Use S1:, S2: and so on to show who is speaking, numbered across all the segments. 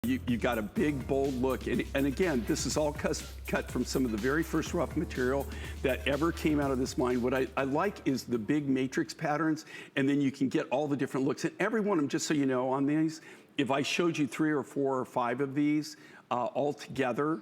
S1: You got a big, bold look. And again, this is all cut from some of the very first rough material that ever came out of this mine. What I like is the big matrix patterns, and then you can get all the different looks. And every one of them, just so you know, on these, if I showed you 3 or 4 or 5 of these all together,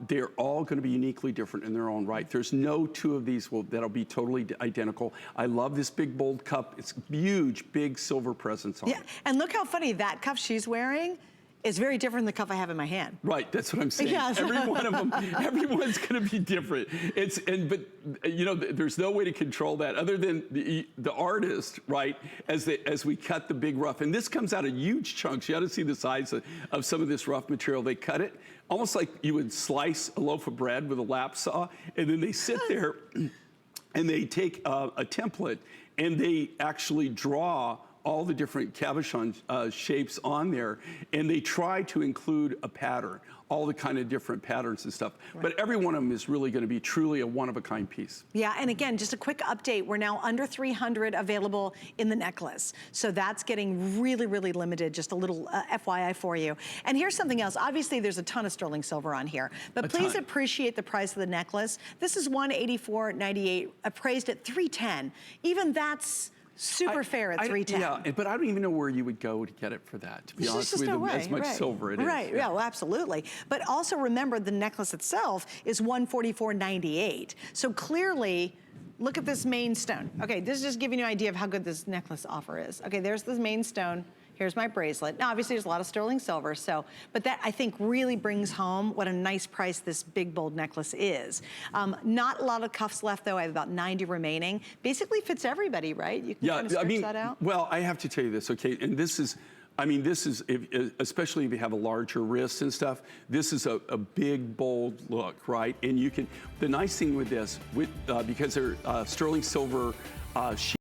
S1: they're all going to be uniquely different in their own right. There's no 2 of these that'll be totally identical. I love this big, bold cup. It's huge, big silver presence on it.
S2: And look how funny that cup she's wearing is very different than the cup I have in my hand.
S1: Right, that's what I'm saying.
S2: Yes.
S1: Every one of them, everyone's going to be different. But you know, there's no way to control that other than the artist, right? As we cut the big rough, and this comes out of huge chunks. You ought to see the size of some of this rough material. They cut it almost like you would slice a loaf of bread with a lap saw, and then they sit there and they take a template and they actually draw all the different cabochon shapes on there, and they try to include a pattern, all the kind of different patterns and stuff. Right. But every one of them is really gonna be truly a one-of-a-kind piece.
S2: Yeah, and again, just a quick update, we're now under 300 available in the necklace. So that's getting really, really limited, just a little FYI for you. And here's something else. Obviously, there's a ton of sterling silver on here, but please appreciate the price of the necklace. This is $184.98, appraised at $310. Even that's super fair at $310.
S1: Yeah, but I don't even know where you would go to get it for that, to be honest with you, as much silver it is.
S2: Right, yeah, well, absolutely. But also remember, the necklace itself is $144.98. So clearly, look at this main stone. Okay, this is just giving you an idea of how good this necklace offer is. Okay, there's this main stone. Here's my bracelet. Now, obviously, there's a lot of sterling silver, but that, I think, really brings home what a nice price this big, bold necklace is. Not a lot of cuffs left, though. I have about 90 remaining. Basically fits everybody, right? You can kind of stretch that out.
S1: Well, I have to tell you this, okay, and this is, especially if you have a larger wrist and stuff, this is a big, bold look, right? And you can, the nice thing with this, because they're sterling silver